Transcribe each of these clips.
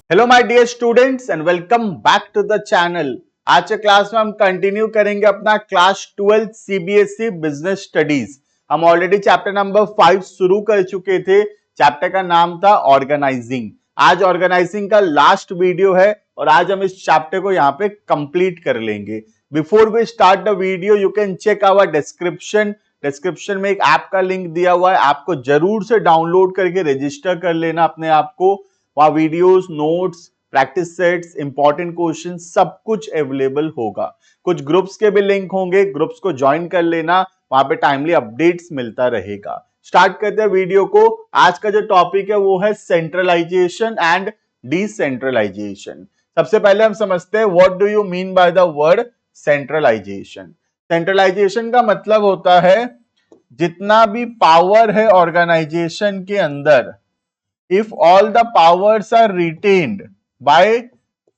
Hello my dear students and welcome back to the channel. आज के class में हम कंटिन्यू करेंगे अपना क्लास 12 सीबीएसई बिजनेस स्टडीज। हम ऑलरेडी चैप्टर नंबर 5 शुरू कर चुके थे। चैप्टर का नाम था ऑर्गेनाइजिंग। आज ऑर्गेनाइजिंग का लास्ट वीडियो है और आज हम इस चैप्टर को यहाँ पे कंप्लीट कर लेंगे। Before we start the video you can check our description में एक ऐप का लिंक दिया हुआ है। आपको जरूर से डाउनलोड करके रजिस्टर कर लेना अपने आप को। वहां videos, notes, practice sets, important question सब कुछ अवेलेबल होगा। कुछ ग्रुप्स के भी लिंक होंगे, ग्रुप्स को ज्वाइन कर लेना, वहां पे टाइमली अपडेट्स मिलता रहेगा। स्टार्ट करते हैं वीडियो को। आज का जो टॉपिक है वो है सेंट्रलाइजेशन एंड डिसेंट्रलाइजेशन। सबसे पहले हम समझते हैं what do you mean by the word centralization. Centralization का मतलब होता है जितना भी पावर है ऑर्गेनाइजेशन के अंदर, if all the powers are retained by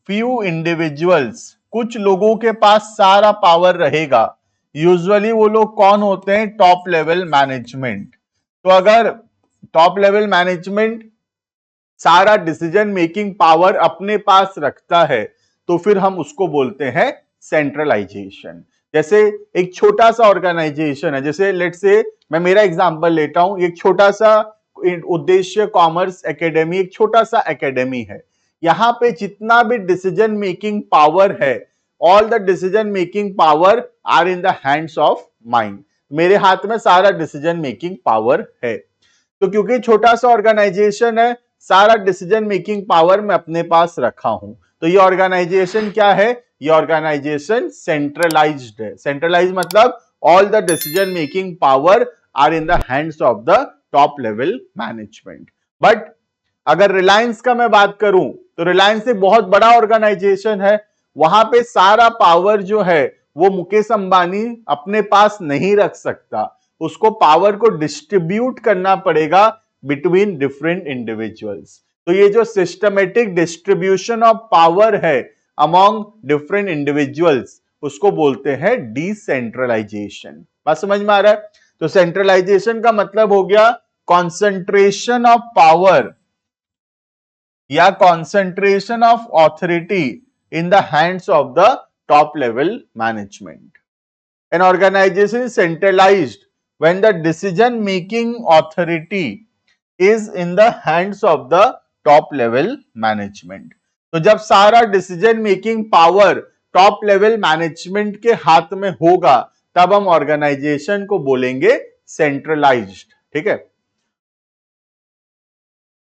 few individuals, कुछ लोगों के पास सारा पावर रहेगा। यूजुअली वो लोग कौन होते हैं? Top level management. तो अगर टॉप लेवल मैनेजमेंट सारा डिसीजन मेकिंग पावर अपने पास रखता है तो फिर हम उसको बोलते हैं सेंट्रलाइजेशन। जैसे एक छोटा सा ऑर्गेनाइजेशन है, जैसे लेट्स से मैं मेरा एग्जांपल लेता हूं, एक छोटा सा उद्देश्य कॉमर्स एकेडमी, एक छोटा सा एकेडमी है। यहां पे जितना भी डिसीजन मेकिंग पावर है, all the decision making power are in the hands of mine. मेरे हाथ में सारा डिसीजन मेकिंग पावर है। तो क्योंकि छोटा सा ऑर्गेनाइजेशन है, सारा डिसीजन मेकिंग पावर मैं अपने पास रखा हूं। तो ये ऑर्गेनाइजेशन क्या है? ये ऑर्गेनाइजेशन सेंट्रलाइज्ड है। सेंट्रलाइज मतलब all the decision making power are in the hands of the top level management. But अगर रिलायंस का मैं बात करूं तो रिलायंस एक बहुत बड़ा ऑर्गेनाइजेशन है। वहां पे सारा पावर जो है वो मुकेश अंबानी अपने पास नहीं रख सकता। उसको पावर को डिस्ट्रीब्यूट करना पड़ेगा बिटवीन डिफरेंट इंडिविजुअल्स। तो ये जो सिस्टमेटिक डिस्ट्रीब्यूशन ऑफ पावर है अमॉन्ग डिफरेंट इंडिविजुअल्स, उसको बोलते हैं डिसेंट्रलाइजेशन। बात समझ में आ रहा है? तो सेंट्रलाइजेशन का मतलब हो गया कॉन्सेंट्रेशन ऑफ पावर या concentration of authority in the hands of the top level management. An organization is centralized when the decision making authority is in the hands of the top level management. तो जब सारा decision making power top level management के हाथ में होगा तब हम organisation को बोलेंगे सेंट्रलाइज्ड। ठीक है।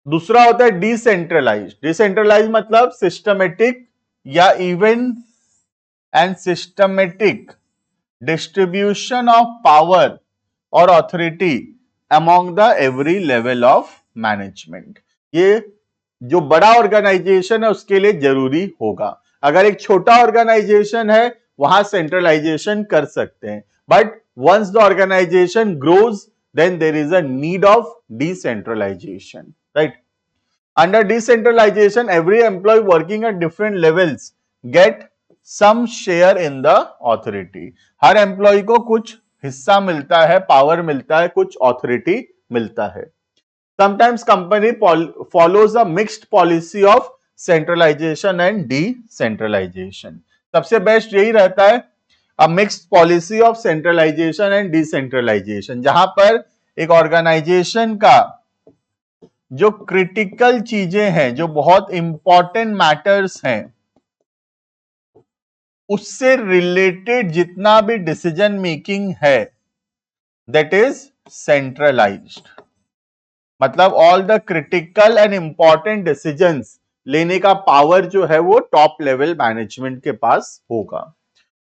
दूसरा होता है डिसेंट्रलाइज्ड। डिसेंट्रलाइज मतलब सिस्टमेटिक या even and systematic distribution of power और authority among the every level of management. ये जो बड़ा ऑर्गेनाइजेशन है उसके लिए जरूरी होगा। अगर एक छोटा ऑर्गेनाइजेशन है वहां सेंट्रलाइजेशन कर सकते हैं, but once the organization grows then there is a need of decentralization, right? Under decentralization, every employee working at different levels get some share in the authority. हर एम्प्लॉय को कुछ हिस्सा मिलता है, पावर मिलता है, कुछ ऑथोरिटी मिलता है। Sometimes company follows a mixed policy of centralization and decentralization. सबसे बेस्ट यही रहता है a mixed policy of centralization and decentralization, जहां पर एक ऑर्गेनाइजेशन का जो क्रिटिकल चीजें हैं, जो बहुत इंपॉर्टेंट मैटर्स हैं, उससे रिलेटेड जितना भी डिसीजन मेकिंग है दैट इज सेंट्रलाइज्ड। मतलब all the critical and important decisions लेने का पावर जो है वो टॉप लेवल मैनेजमेंट के पास होगा।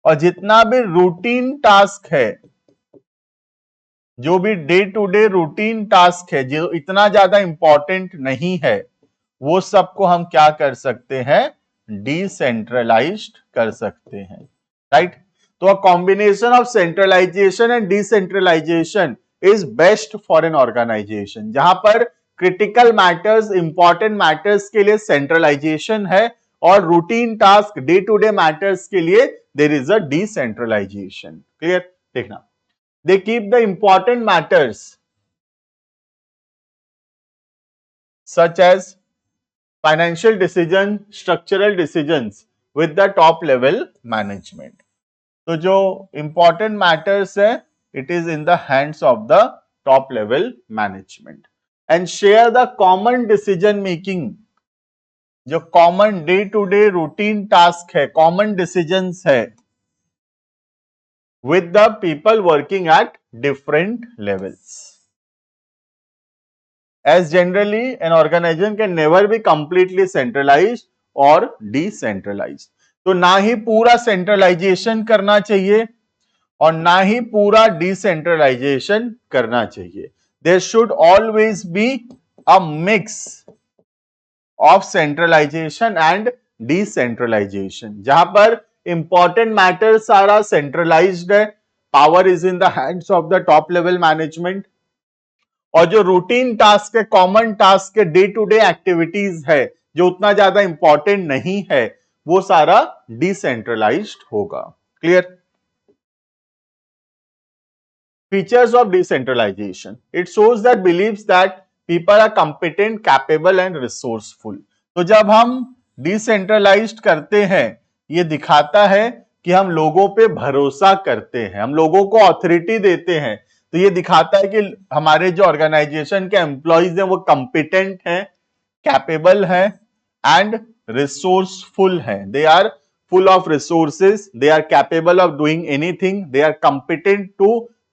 और जितना भी रूटीन टास्क है, जो भी day to day routine task है जो इतना ज्यादा इंपॉर्टेंट नहीं है, वो सबको हम क्या कर सकते हैं? डिसेंट्रलाइज्ड कर सकते हैं, राइट? तो a combination of centralization and decentralization is best for an organization. जहां पर क्रिटिकल मैटर्स, इंपॉर्टेंट मैटर्स के लिए सेंट्रलाइजेशन है और routine task, day to day matters के लिए there is a decentralization. Clear? देखना, they keep the important matters such as financial decision, structural decisions with the top level management. तो जो important matters है it is in the hands of the top level management. And share the common decision making, जो common day to day routine task है, common decisions है, with the people working at different levels. As generally an organization can never be completely centralized or decentralized. तो ना ही पूरा centralisation करना चाहिए और ना ही पूरा डिसेंट्रलाइजेशन करना चाहिए। There should always be a mix of centralization and decentralization, जहां पर इंपॉर्टेंट मैटर सारा सेंट्रलाइज्ड है, power is in the hands of the top level management, और जो रूटीन टास्क है, कॉमन टास्क है, डे टू डे एक्टिविटीज है, जो उतना ज्यादा इंपॉर्टेंट नहीं है, वो सारा डिसेंट्रलाइज्ड होगा। Clear? Features of decentralization. It shows that believes that people are competent, capable and resourceful. तो जब हम डिसेंट्रलाइज्ड करते हैं, ये दिखाता है कि हम लोगों पे भरोसा करते हैं, हम लोगों को ऑथोरिटी देते हैं। तो ये दिखाता है कि हमारे जो ऑर्गेनाइजेशन के एम्प्लॉइज हैं वो कंपिटेंट हैं, कैपेबल हैं एंड रिसोर्सफुल हैं। They are full of resources, they are capable of doing anything, they are competent to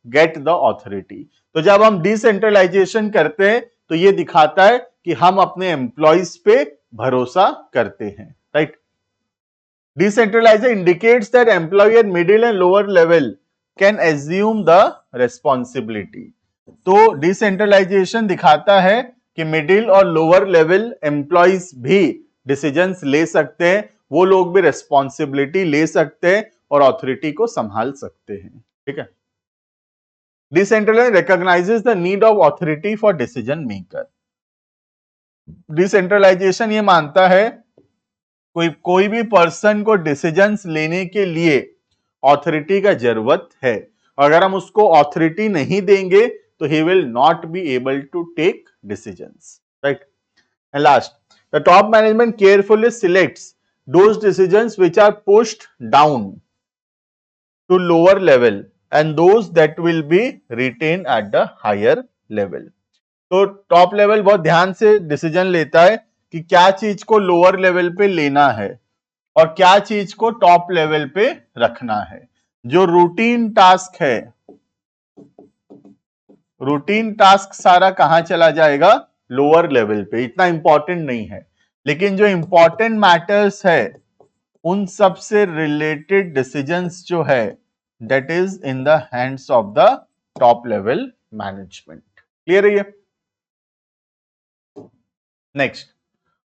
get the authority. तो जब हम डिसेंट्रलाइजेशन करते हैं तो ये दिखाता है कि हम अपने एम्प्लॉइज पे भरोसा करते हैं, right? Decentralization indicates that employee at middle and lower level can assume the responsibility. तो डिसेंट्रलाइजेशन दिखाता है कि मिडिल और लोअर लेवल एम्प्लॉइज भी डिसीजंस ले सकते हैं, वो लोग भी रेस्पॉन्सिबिलिटी ले सकते हैं और अथॉरिटी को संभाल सकते हैं। ठीक है? Decentralization recognizes the need of authority for decision maker. Decentralization ये मानता है कोई भी पर्सन को डिसीजंस लेने के लिए अथॉरिटी का जरूरत है, अगर हम उसको अथॉरिटी नहीं देंगे तो he will not be able to take decisions, right? And last, the top management carefully selects those decisions which are pushed down to lower level and those that will be retained at the higher level. तो top level बहुत ध्यान से decision लेता है कि क्या चीज को लोअर लेवल पे लेना है और क्या चीज को टॉप लेवल पे रखना है। जो रूटीन टास्क है, रूटीन टास्क सारा कहां चला जाएगा? लोअर लेवल पे, इतना इंपॉर्टेंट नहीं है। लेकिन जो इंपॉर्टेंट मैटर्स है उन सब से रिलेटेड डिसीजंस जो है that is in the hands of the top level management. Clear है ये? Next,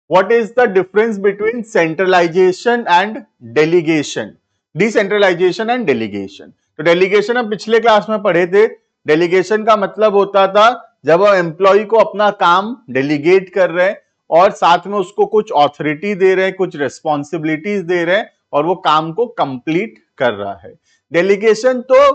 what is the difference between centralisation and delegation? Decentralization and delegation. तो डेलीगेशन हम पिछले क्लास में पढ़े थे। डेलीगेशन का मतलब होता था जब हम एम्प्लॉय को अपना काम डेलीगेट कर रहे हैं और साथ में उसको कुछ ऑथोरिटी दे रहे हैं, कुछ रेस्पॉन्सिबिलिटीज दे रहे हैं और वो काम को कंप्लीट कर रहा है। डेलीगेशन तो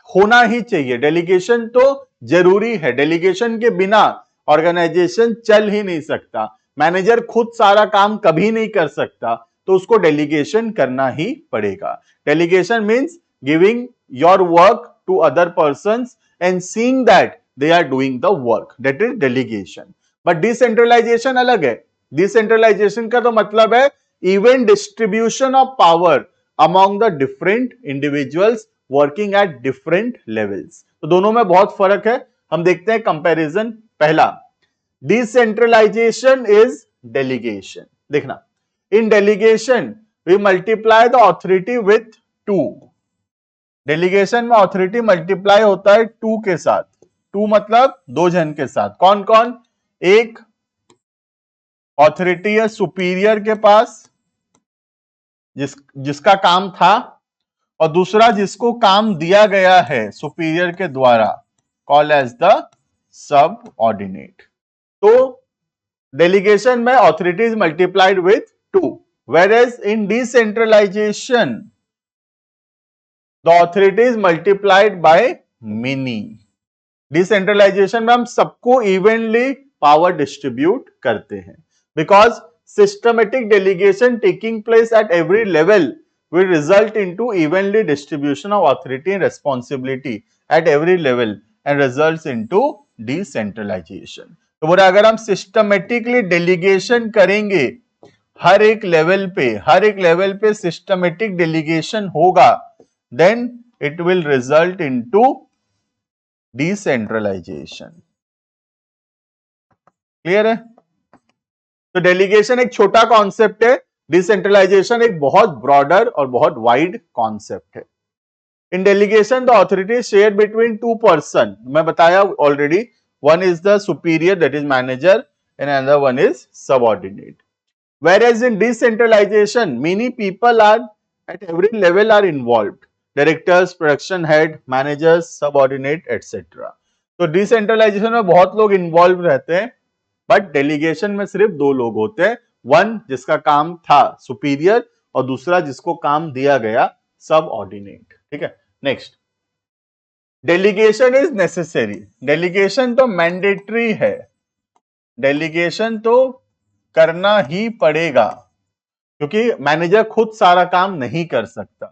होना ही चाहिए, डेलीगेशन तो जरूरी है, डेलीगेशन के बिना ऑर्गेनाइजेशन चल ही नहीं सकता। मैनेजर खुद सारा काम कभी नहीं कर सकता, तो उसको डेलीगेशन करना ही पड़ेगा। Delegation means giving your work to other persons and seeing that they are doing the work, that is delegation. But decentralization अलग है। decentralization का तो मतलब है even distribution of power among the different individuals working at different levels. तो दोनों में बहुत फर्क है। हम देखते हैं कंपैरिजन। पहला, decentralization is delegation. देखना, in delegation we multiply the authority with 2. Delegation में ऑथोरिटी मल्टीप्लाई होता है 2 के साथ। 2 मतलब 2 जन के साथ। कौन कौन? एक ऑथोरिटी है सुपीरियर के पास जिसका काम था, और दूसरा जिसको काम दिया गया है सुपीरियर के द्वारा, call as the subordinate. तो डेलीगेशन में authority is multiplied with 2, whereas in decentralization the authority is multiplied by many. Decentralization में हम सबको इवनली पावर डिस्ट्रीब्यूट करते हैं, because systematic delegation taking place at every level will result into evenly distribution of authority and responsibility at every level and results into decentralization. तो बोला अगर हम systematically delegation करेंगे हर एक लेवल पे सिस्टमेटिक डेलीगेशन होगा, then it will result into decentralization. Clear है? तो डेलीगेशन एक छोटा कॉन्सेप्ट है, डिसेंट्रलाइजेशन एक बहुत ब्रॉडर और बहुत वाइड कॉन्सेप्ट है. In delegation the authority share between two person, मैं बताया already, one is the superior that is manager and another one is subordinate. Whereas in decentralization, many people are at every level are involved. Directors, production head, managers, subordinate, etc. तो decentralisation में बहुत लोग involve रहते हैं, but delegation में सिर्फ दो लोग होते हैं. वन जिसका काम था सुपीरियर और दूसरा जिसको काम दिया गया सबऑर्डिनेट. ठीक है. Next, delegation is necessary. Delegation तो मैंडेटरी है, डेलीगेशन तो करना ही पड़ेगा क्योंकि मैनेजर खुद सारा काम नहीं कर सकता.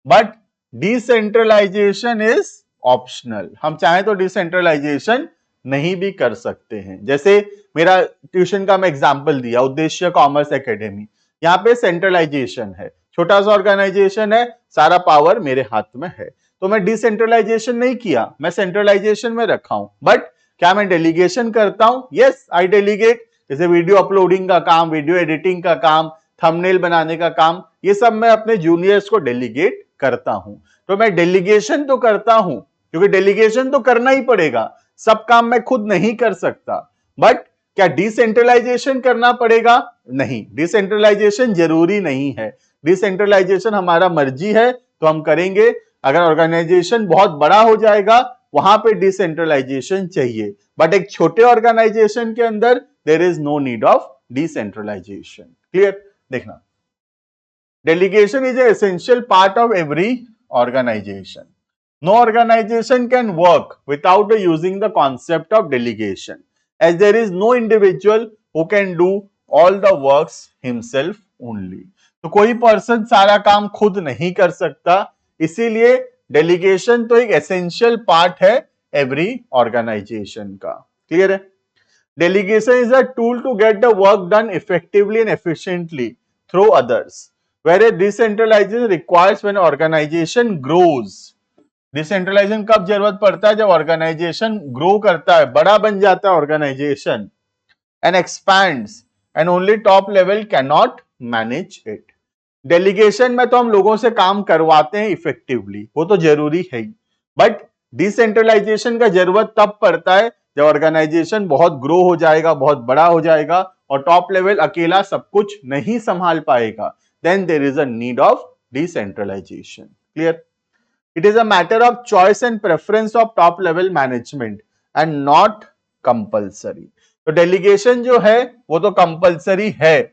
But decentralisation is optional. हम चाहें तो डिसेंट्रलाइजेशन नहीं भी कर सकते हैं. जैसे मेरा ट्यूशन का मैं एग्जांपल दिया, उद्देश्य कॉमर्स एकेडमी, यहाँ पे सेंट्रलाइजेशन है, छोटा सा ऑर्गेनाइजेशन है, सारा पावर मेरे हाथ में है, तो मैं डिसेंट्रलाइजेशन नहीं किया, मैं सेंट्रलाइजेशन में रखा हूं. बट क्या मैं डेलीगेशन करता हूं? यस, आई डेलीगेट. जैसे वीडियो अपलोडिंग का काम, वीडियो एडिटिंग का काम, थंबनेल बनाने का काम, ये सब मैं अपने जूनियर्स को डेलीगेट करता हूं. तो मैं डेलीगेशन तो करता हूं क्योंकि डेलीगेशन तो करना ही पड़ेगा, सब काम मैं खुद नहीं कर सकता. बट क्या डिसेंट्रलाइजेशन करना पड़ेगा? नहीं, डिसेंट्रलाइजेशन जरूरी नहीं है. डिसेंट्रलाइजेशन हमारा मर्जी है तो हम करेंगे. अगर ऑर्गेनाइजेशन बहुत बड़ा हो जाएगा वहां पे डिसेंट्रलाइजेशन चाहिए, बट एक छोटे ऑर्गेनाइजेशन के अंदर there is no need of decentralization. Clear? देखना, delegation is an essential part of every organization. No organization can work without using the concept of delegation, as there is no individual who can do all the works himself only. तो कोई person सारा काम खुद नहीं कर सकता, इसीलिए delegation तो एक एसेंशियल पार्ट है एवरी ऑर्गेनाइजेशन का. क्लियर है? Delegation is a tool to get the work done effectively and efficiently through others, whereas decentralization requires when organization grows. Decentralization कब जरूरत पड़ता है? जब ऑर्गेनाइजेशन ग्रो करता है, बड़ा बन जाता है organization, and expands, and only top level cannot manage it. Delegation में तो हम लोगों से काम करवाते हैं इफेक्टिवली, वो तो जरूरी है ही, बट डिसेंट्रलाइजेशन का जरूरत तब पड़ता है जब ऑर्गेनाइजेशन बहुत ग्रो हो जाएगा, बहुत बड़ा हो जाएगा और टॉप लेवल अकेला सब कुछ नहीं संभाल पाएगा. Then there is a need of decentralization. Clear? It is a matter of choice and preference of top level management and not compulsory. तो डेलीगेशन जो है वो तो कंपल्सरी है,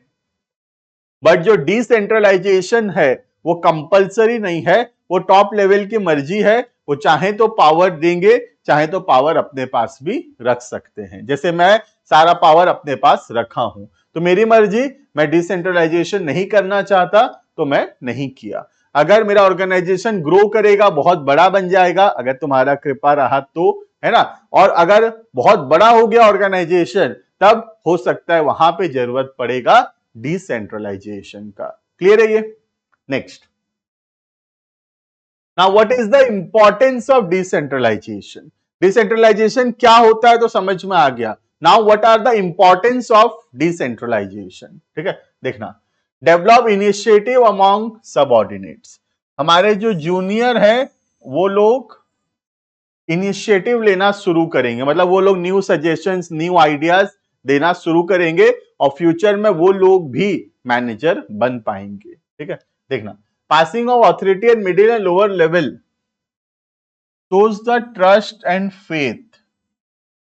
बट जो डिसेंट्रलाइजेशन है वो कंपल्सरी नहीं है, वो टॉप लेवल की मर्जी है. वो चाहे तो पावर देंगे, चाहे तो पावर अपने पास भी रख सकते हैं. जैसे मैं सारा पावर अपने पास रखा हूं, तो मेरी मर्जी, मैं डिसेंट्रलाइजेशन नहीं करना चाहता तो मैं नहीं किया. अगर मेरा ऑर्गेनाइजेशन ग्रो करेगा, बहुत बड़ा बन जाएगा, अगर तुम्हारा कृपा रहा तो, है ना, और अगर बहुत बड़ा हो गया ऑर्गेनाइजेशन, तब हो सकता है वहां पे जरूरत पड़ेगा डिसेंट्रलाइजेशन का. क्लियर है ये? Next, Now, what is the importance of decentralization? Decentralization क्या होता है तो समझ में आ गया. Now, what are the importance of decentralization? ठीक है, देखना, develop initiative among subordinates. हमारे जो जूनियर है वो लोग इनिशिएटिव लेना शुरू करेंगे, मतलब वो लोग न्यू सजेशंस, न्यू आइडियाज देना शुरू करेंगे और फ्यूचर में वो लोग भी मैनेजर बन पाएंगे. ठीक है, देखना, passing of authority at middle and lower level shows the trust and faith.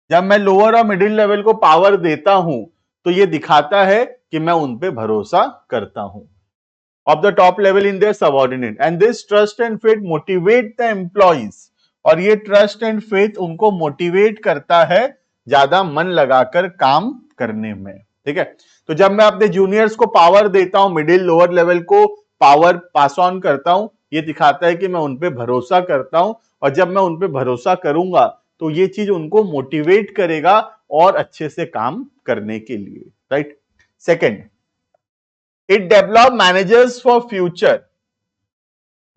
जब मैं लोअर और मिडिल लेवल को पावर देता हूं तो ये दिखाता है कि मैं उन पे भरोसा करता हूं. of the top level in their subordinate, and this trust and faith motivate the employees. और ये ट्रस्ट एंड फेथ उनको मोटिवेट करता है ज्यादा मन लगाकर काम करने में. ठीक है। तो जब मैं अपने जूनियर्स को पावर देता हूं, मिडिल लोअर लेवल को पावर पास ऑन करता हूं, ये दिखाता है कि मैं उन पे भरोसा करता हूं, और जब मैं उन पे भरोसा करूंगा तो ये चीज उनको मोटिवेट करेगा और अच्छे से काम करने के लिए, right. Second, it develop managers for future.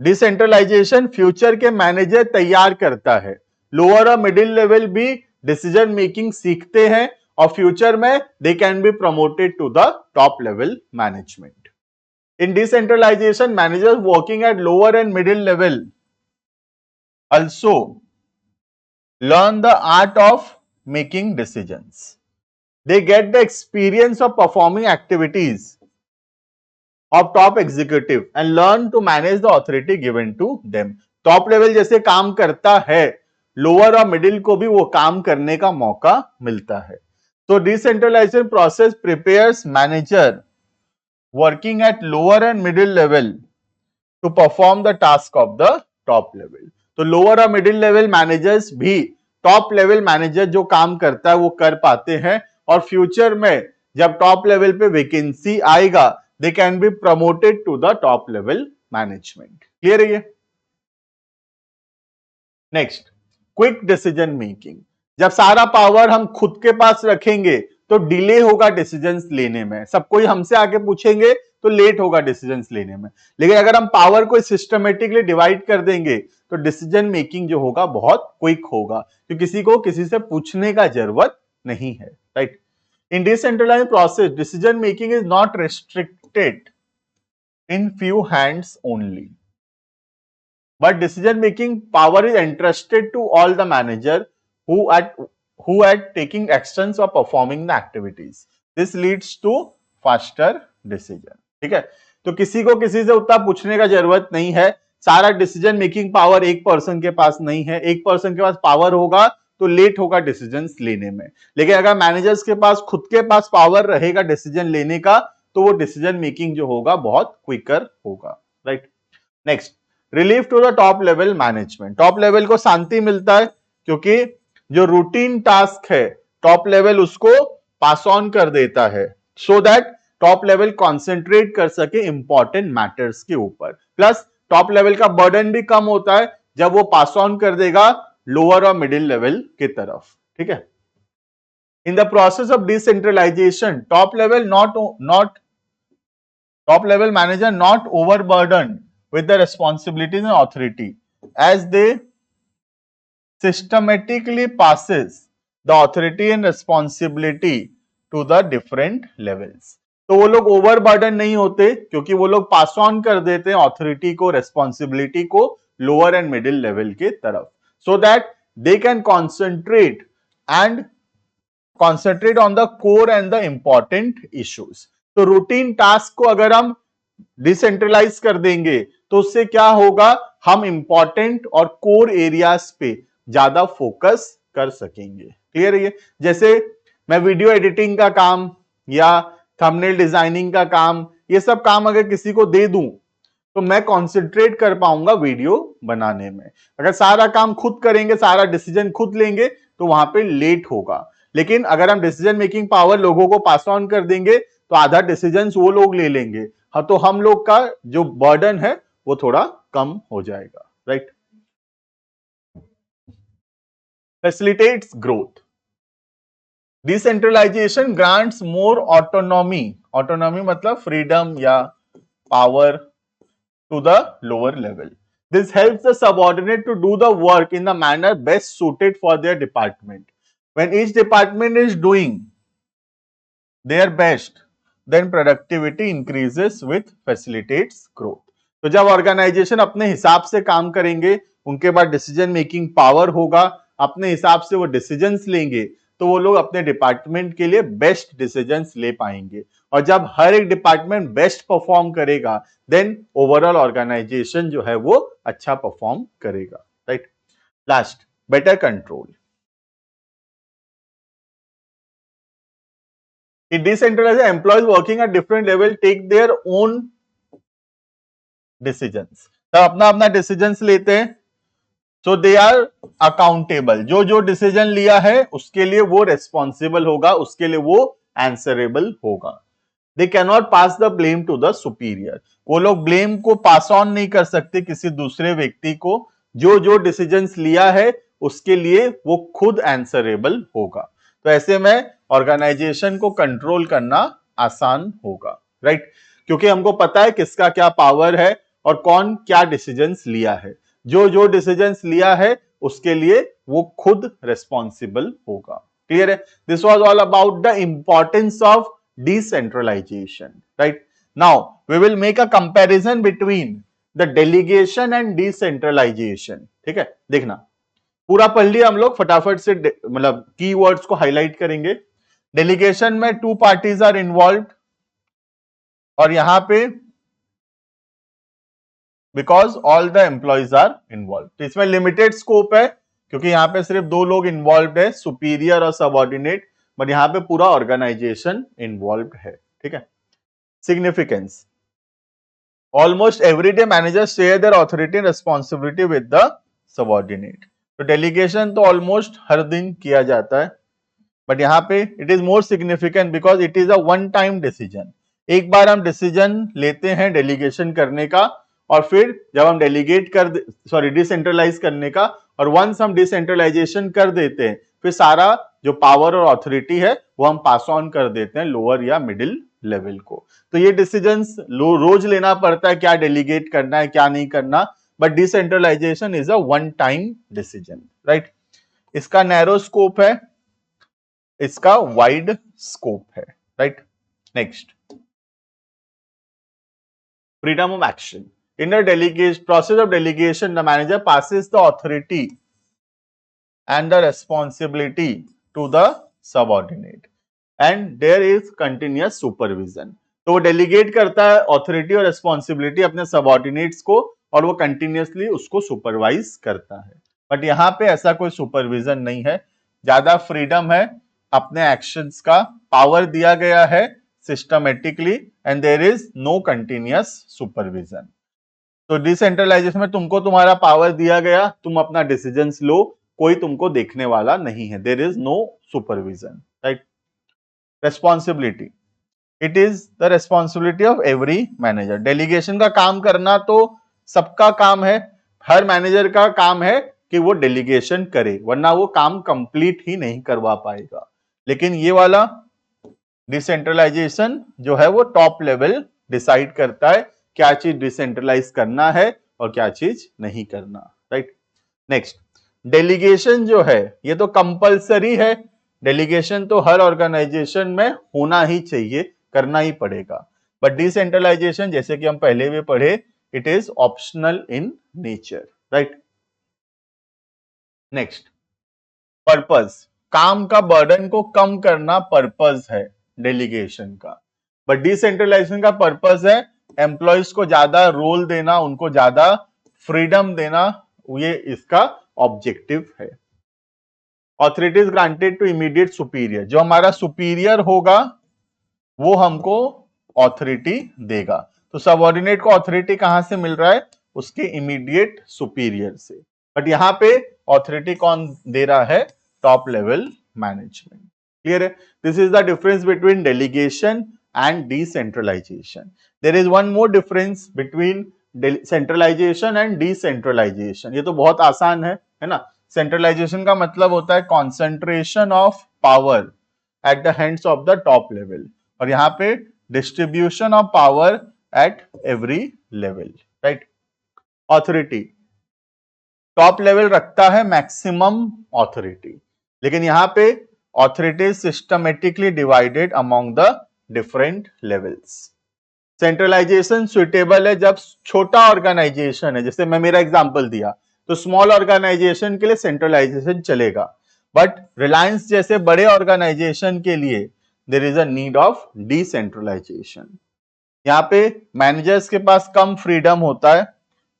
Decentralization future के मैनेजर तैयार करता है। लोअर और मिडिल लेवल भी डिसीजन मेकिंग सीखते हैं और फ्यूचर में they can be promoted to the top level management. In decentralization managers working at lower and middle level also learn the art of making decisions. They get the experience of performing activities of top executive and learn to manage the authority given to them. Top level जैसे काम करता है, lower और middle को भी वो काम करने का मौका मिलता है। तो decentralization process prepares manager working at lower and middle level to perform the task of the top level. तो लोअर और मिडिल लेवल मैनेजर्स भी टॉप लेवल मैनेजर जो काम करता है वो कर पाते हैं, और फ्यूचर में जब टॉप लेवल पे वैकेंसी आएगा they can be promoted to the top level management. Clear है ये? Next, quick decision making. जब सारा पावर हम खुद के पास रखेंगे तो डिले होगा डिसीजंस लेने में, सब कोई हमसे आके पूछेंगे तो लेट होगा डिसीजंस लेने में। लेकिन अगर हम पावर को सिस्टमेटिकली डिवाइड कर देंगे तो डिसीजन मेकिंग जो होगा बहुत क्विक होगा, तो किसी को किसी से पूछने का जरूरत नहीं है, right. In decentralized process decision making is not restricted in few hands only, but decision making power is entrusted to all the manager who at taking actions or performing the activities. This leads to faster decision. ठीक है, तो किसी को किसी से उतना पूछने का जरूरत नहीं है, सारा डिसीजन मेकिंग पावर एक पर्सन के पास नहीं है। एक पर्सन के पास पावर होगा तो लेट होगा डिसीजंस लेने में, लेकिन अगर मैनेजर्स के पास खुद के पास पावर रहेगा डिसीजन लेने का तो वो डिसीजन मेकिंग जो होगा बहुत क्विकर होगा, right. Next, relief to the top level management. Top level को शांति मिलता है क्योंकि जो रूटीन टास्क है टॉप लेवल उसको पास ऑन कर देता है, so that top level concentrate कर सके इंपॉर्टेंट मैटर्स के ऊपर। प्लस टॉप लेवल का बर्डन भी कम होता है जब वो पास ऑन कर देगा लोअर और मिडिल लेवल की तरफ, ठीक है। In the process of decentralization top level manager not overburden with the responsibilities and authority as they systematically passes the authority and responsibility to the different levels. तो वो लोग ओवरबर्डन नहीं होते क्योंकि वो लोग पास ऑन कर देते हैं ऑथोरिटी को, रेस्पॉन्सिबिलिटी को लोअर एंड मिडिल लेवल के तरफ, so that they can concentrate on the core and the important issues. तो रूटीन टास्क को अगर हम डिसेंट्रलाइज कर देंगे तो उससे क्या होगा, हम इंपॉर्टेंट और कोर एरियाज पे ज्यादा फोकस कर सकेंगे। क्लियर है? जैसे मैं वीडियो एडिटिंग का काम या थंबनेल डिजाइनिंग का काम, ये सब काम अगर किसी को दे दूं तो मैं कॉन्सेंट्रेट कर पाऊंगा वीडियो बनाने में। अगर सारा काम खुद करेंगे, सारा डिसीजन खुद लेंगे तो वहां पे लेट होगा। लेकिन अगर हम डिसीजन मेकिंग पावर लोगों को पास ऑन कर देंगे तो आधा डिसीजन वो लोग ले लेंगे, हाँ, तो हम लोग का जो बर्डन है वो थोड़ा कम हो जाएगा, right. Facilitates growth. Decentralization grants more autonomy, autonomy मतलब फ्रीडम या power to the lower level. This helps the subordinate to do the work in the manner best suited for their department. When each department is doing their best, then productivity increases with facilitates growth. तो जब organisation अपने हिसाब से काम करेंगे, उनके पास decision making power होगा, अपने हिसाब से वो डिसीजंस लेंगे तो वो लोग अपने डिपार्टमेंट के लिए बेस्ट डिसीजंस ले पाएंगे। और जब हर एक डिपार्टमेंट बेस्ट परफॉर्म करेगा देन ओवरऑल ऑर्गेनाइजेशन जो है वो अच्छा परफॉर्म करेगा, right. Last, better control. It decentralized employees working at different level take their own decisions. सब अपना अपना डिसीजंस लेते हैं, so they are accountable. जो डिसीजन लिया है उसके लिए वो रेस्पॉन्सिबल होगा, उसके लिए वो आंसरेबल होगा। They can not pass the blame to the superior, वो लोग ब्लेम को पास ऑन नहीं कर सकते किसी दूसरे व्यक्ति को, जो जो डिसीजंस लिया है उसके लिए वो खुद आंसरेबल होगा। तो ऐसे में ऑर्गेनाइजेशन को कंट्रोल करना आसान होगा, राइट, क्योंकि हमको पता है किसका क्या पावर है और कौन क्या डिसीजंस लिया है। जो जो डिसीजंस लिया है उसके लिए वो खुद रिस्पॉन्सिबल होगा। क्लियर है? This was all about the importance of decentralization, right? Now we will make a comparison between the delegation and decentralization. ठीक है, देखना पूरा पढ़ लिया हम लोग, फटाफट से मतलब कीवर्ड्स को हाईलाइट करेंगे। डेलीगेशन में 2 पार्टीज आर इन्वॉल्व और यहां पे because all the employees are involve, तो इसमें लिमिटेड स्कोप है क्योंकि यहां पे सिर्फ 2 लोग इन्वॉल्व है, सुपीरियर और सबऑर्डिनेट, बट यहां पे पूरा ऑर्गेनाइजेशन इन्वॉल्व है। ठीक है, significance, almost everyday managers share their authority and responsibility with the subordinate. तो डेलीगेशन तो ऑलमोस्ट हर दिन किया जाता है, बट यहाँ पे it is more significant because it is a one time decision. एक बार हम डिसीजन लेते हैं डेलीगेशन करने का और फिर जब हम डेलीगेट कर डिसेंट्रलाइज करने का, और वंस हम डिसेंट्रलाइजेशन कर देते हैं फिर सारा जो पावर और अथॉरिटी है वो हम पास ऑन कर देते हैं लोअर या मिडिल लेवल को। तो ये डिसीजंस रोज लेना पड़ता है, क्या डेलीगेट करना है क्या नहीं करना, but decentralisation is a one time decision, right. इसका नैरो स्कोप है, इसका वाइड स्कोप है, right. Next, freedom of action. In the delegation process of delegation, the manager passes the authority and the responsibility to the subordinate, and there is continuous supervision. तो वो delegate करता है authority और responsibility अपने subordinates को और वो continuously उसको सुपरवाइज करता है। बट यहाँ पे ऐसा कोई सुपरविजन नहीं है, ज्यादा फ्रीडम है, अपने एक्शंस का पावर दिया गया है systematically and there is no continuous supervision. तो डिसेंट्रलाइजेशन में तुमको तुम्हारा पावर दिया गया, तुम अपना डिसीजंस लो, कोई तुमको देखने वाला नहीं है, there is no supervision, right. Responsibility, it is the responsibility of every manager. Delegation का काम करना तो सबका काम है, हर मैनेजर का काम है कि वो डेलीगेशन करे, वरना वो काम कंप्लीट ही नहीं करवा पाएगा। लेकिन ये वाला डिसेंट्रलाइजेशन जो है वो टॉप लेवल डिसाइड करता है क्या चीज डिसेंट्रलाइज करना है और क्या चीज नहीं करना, राइट। नेक्स्ट, डेलीगेशन जो है ये तो कंपलसरी है, डेलीगेशन तो हर ऑर्गेनाइजेशन में होना ही चाहिए, करना ही पड़ेगा। बट डिसेंट्रलाइजेशन जैसे कि हम पहले भी पढ़े, it is optional in nature, right. Next, purpose, काम का बर्डन को कम करना पर्पस है डेलीगेशन का, बट डिसेंट्रलाइजेशन का पर्पस है एम्प्लॉयज को ज्यादा रोल देना, उनको ज्यादा फ्रीडम देना, ये इसका ऑब्जेक्टिव है। Authorities granted to immediate superior, जो हमारा सुपीरियर होगा वो हमको ऑथोरिटी देगा। तो सबऑर्डिनेट को ऑथोरिटी कहां से मिल रहा है? उसके इमीडिएट सुपीरियर से। बट यहां पे ऑथोरिटी कौन दे रहा है? Top level management. क्लियर है? This is the difference between delegation and decentralisation. There is one more difference between centralisation and decentralisation. ये तो बहुत आसान है ना। सेंट्रलाइजेशन का मतलब होता है concentration of power at the hands of the top level, और यहां पे distribution of power at every level, right. Authority, top level रखता है मैक्सिमम ऑथोरिटी, लेकिन यहां पे authority systematically divided among the different levels. Centralisation suitable है जब छोटा ऑर्गेनाइजेशन है, जैसे मैं मेरा एग्जांपल दिया, तो स्मॉल ऑर्गेनाइजेशन के लिए सेंट्रलाइजेशन चलेगा, बट रिलायंस जैसे बड़े ऑर्गेनाइजेशन के लिए there is a need of decentralisation. यहाँ पे मैनेजर्स के पास कम फ्रीडम होता है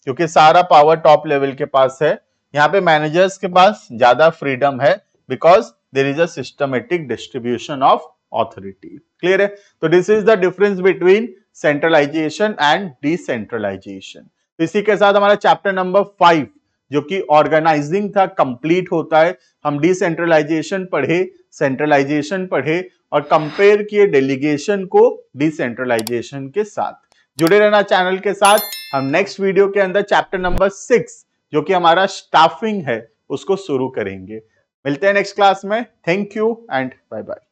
क्योंकि सारा पावर टॉप लेवल के पास है। यहाँ पे मैनेजर्स के पास ज्यादा फ्रीडम है because there is a systematic distribution of authority. Clear है? तो this is the difference between centralisation and decentralisation. इसी के साथ हमारा चैप्टर नंबर 5 जो कि ऑर्गेनाइजिंग था कंप्लीट होता है। हम डिसेंट्रलाइजेशन पढ़े, सेंट्रलाइजेशन पढ़े, और कंपेयर किए डेलीगेशन को डिसेंट्रलाइजेशन के साथ। जुड़े रहना चैनल के साथ। हम नेक्स्ट वीडियो के अंदर चैप्टर नंबर 6 जो कि हमारा स्टाफिंग है उसको शुरू करेंगे। मिलते हैं नेक्स्ट क्लास में। Thank you and bye bye.